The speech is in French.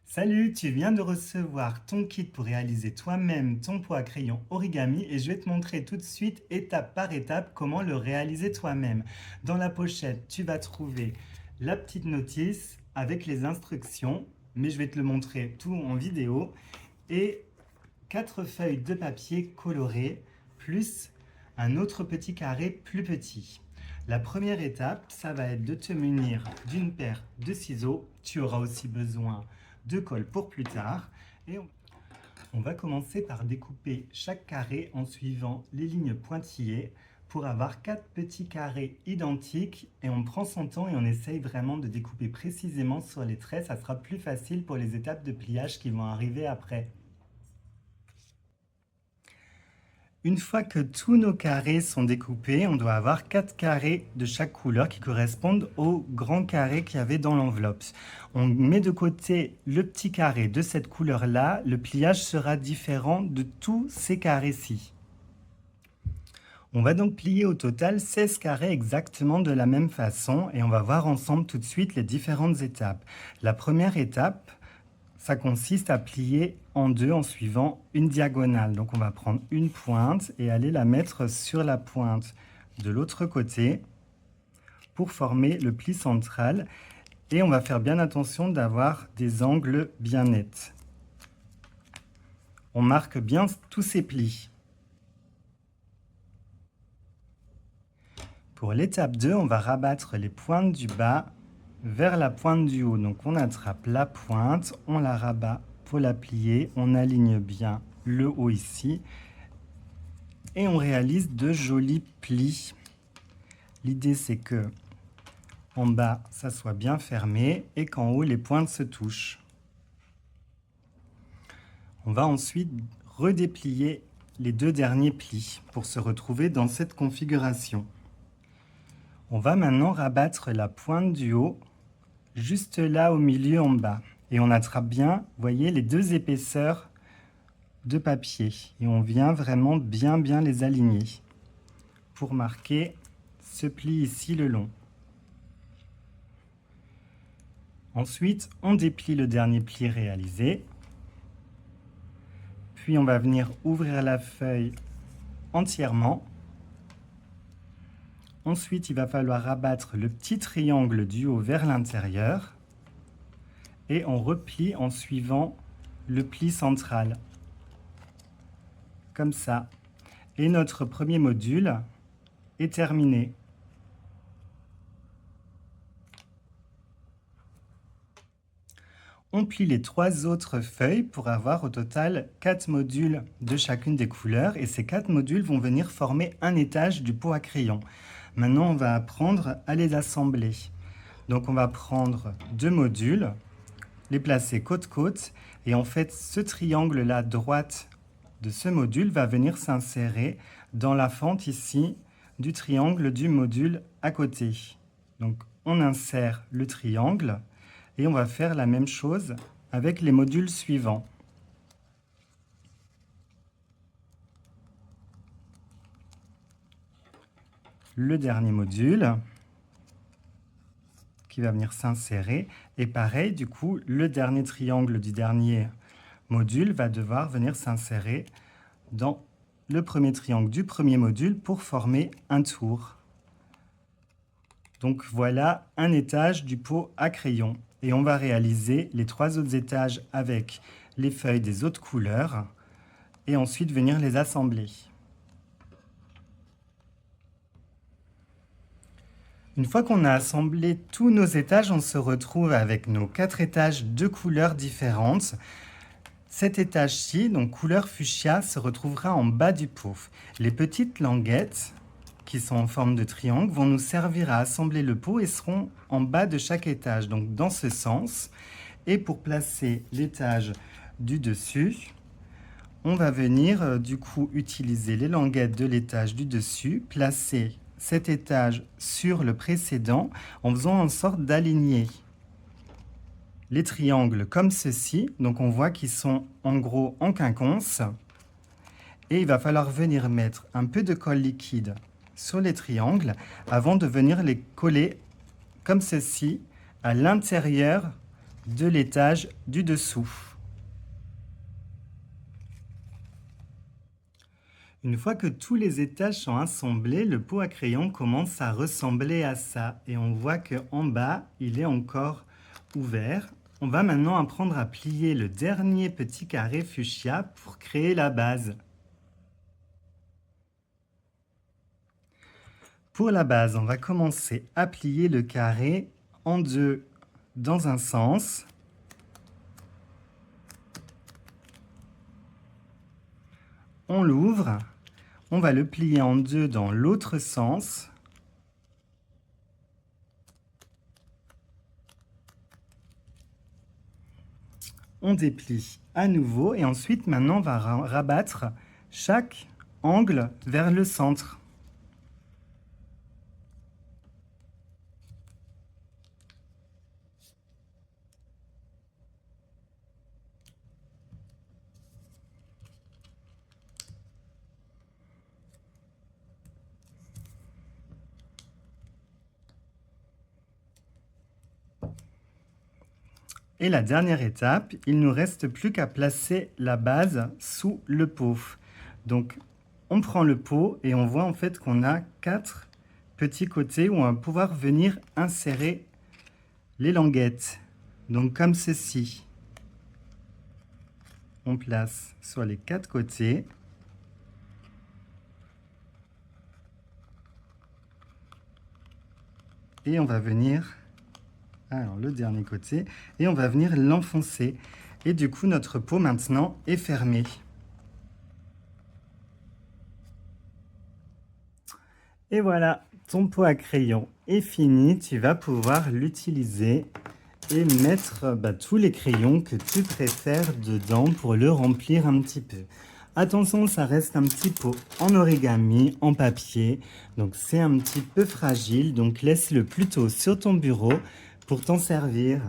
Salut, tu viens de recevoir ton kit pour réaliser toi-même ton pot à crayon origami et je vais te montrer tout de suite, étape par étape, comment le réaliser toi-même. Dans la pochette, tu vas trouver la petite notice avec les instructions, mais je vais te le montrer tout en vidéo, et 4 feuilles de papier colorées, plus un autre petit carré plus petit. La première étape, ça va être de te munir d'une paire de ciseaux. Tu auras aussi besoin de colle pour plus tard. Et on va commencer par découper chaque carré en suivant les lignes pointillées pour avoir 4 petits carrés identiques, et on prend son temps et on essaye vraiment de découper précisément sur les traits. Ça sera plus facile pour les étapes de pliage qui vont arriver après. Une fois que tous nos carrés sont découpés, on doit avoir 4 carrés de chaque couleur qui correspondent au grand carré qu'il y avait dans l'enveloppe. On met de côté le petit carré de cette couleur-là, le pliage sera différent de tous ces carrés-ci. On va donc plier au total 16 carrés exactement de la même façon et on va voir ensemble tout de suite les différentes étapes. La première étape, ça consiste à plier en deux en suivant une diagonale. Donc on va prendre une pointe et aller la mettre sur la pointe de l'autre côté pour former le pli central. Et on va faire bien attention d'avoir des angles bien nets. On marque bien tous ces plis. Pour l'étape 2, on va rabattre les pointes du bas vers la pointe du haut. Donc on attrape la pointe, on la rabat pour la plier, on aligne bien le haut ici et on réalise de jolis plis. L'idée c'est que en bas ça soit bien fermé et qu'en haut les pointes se touchent. On va ensuite redéplier les deux derniers plis pour se retrouver dans cette configuration. On va maintenant rabattre la pointe du haut juste là au milieu en bas. Et on attrape bien, voyez, les deux épaisseurs de papier. Et on vient vraiment bien les aligner pour marquer ce pli ici le long. Ensuite, on déplie le dernier pli réalisé. Puis on va venir ouvrir la feuille entièrement. Ensuite, il va falloir rabattre le petit triangle du haut vers l'intérieur. Et on replie en suivant le pli central. Comme ça. Et notre premier module est terminé. On plie les 3 autres feuilles pour avoir au total 4 modules de chacune des couleurs. Et ces 4 modules vont venir former un étage du pot à crayon. Maintenant, on va apprendre à les assembler. Donc, on va prendre 2 modules, les placer côte-côte. Et en fait, ce triangle-là, droite de ce module, va venir s'insérer dans la fente ici du triangle du module à côté. Donc, on insère le triangle et on va faire la même chose avec les modules suivants. Le dernier module qui va venir s'insérer. Et pareil, du coup, le dernier triangle du dernier module va devoir venir s'insérer dans le premier triangle du premier module pour former un tour. Donc voilà un étage du pot à crayon. Et on va réaliser les 3 autres étages avec les feuilles des autres couleurs et ensuite venir les assembler. Une fois qu'on a assemblé tous nos étages, on se retrouve avec nos 4 étages de couleurs différentes. Cet étage-ci, donc couleur fuchsia, se retrouvera en bas du pot. Les petites languettes, qui sont en forme de triangle, vont nous servir à assembler le pot et seront en bas de chaque étage, donc dans ce sens. Et pour placer l'étage du dessus, on va venir du coup utiliser les languettes de l'étage du dessus, placer cet étage sur le précédent en faisant en sorte d'aligner les triangles comme ceci. Donc on voit qu'ils sont en gros en quinconce. Et il va falloir venir mettre un peu de colle liquide sur les triangles avant de venir les coller comme ceci à l'intérieur de l'étage du dessous. Une fois que tous les étages sont assemblés, le pot à crayon commence à ressembler à ça. Et on voit qu'en bas, il est encore ouvert. On va maintenant apprendre à plier le dernier petit carré fuchsia pour créer la base. Pour la base, on va commencer à plier le carré en deux dans un sens. On l'ouvre. On va le plier en deux dans l'autre sens. On déplie à nouveau et ensuite maintenant on va rabattre chaque angle vers le centre. Et la dernière étape, il ne nous reste plus qu'à placer la base sous le pot. Donc, on prend le pot et on voit en fait qu'on a 4 petits côtés où on va pouvoir venir insérer les languettes. Donc, comme ceci. On place sur les 4 côtés. Et on va venir... Alors, le dernier côté, et on va venir l'enfoncer. Et du coup, notre pot maintenant est fermé. Et voilà, ton pot à crayon est fini. Tu vas pouvoir l'utiliser et mettre tous les crayons que tu préfères dedans pour le remplir un petit peu. Attention, ça reste un petit pot en origami, en papier, donc c'est un petit peu fragile, donc laisse-le plutôt sur ton bureau pour t'en servir.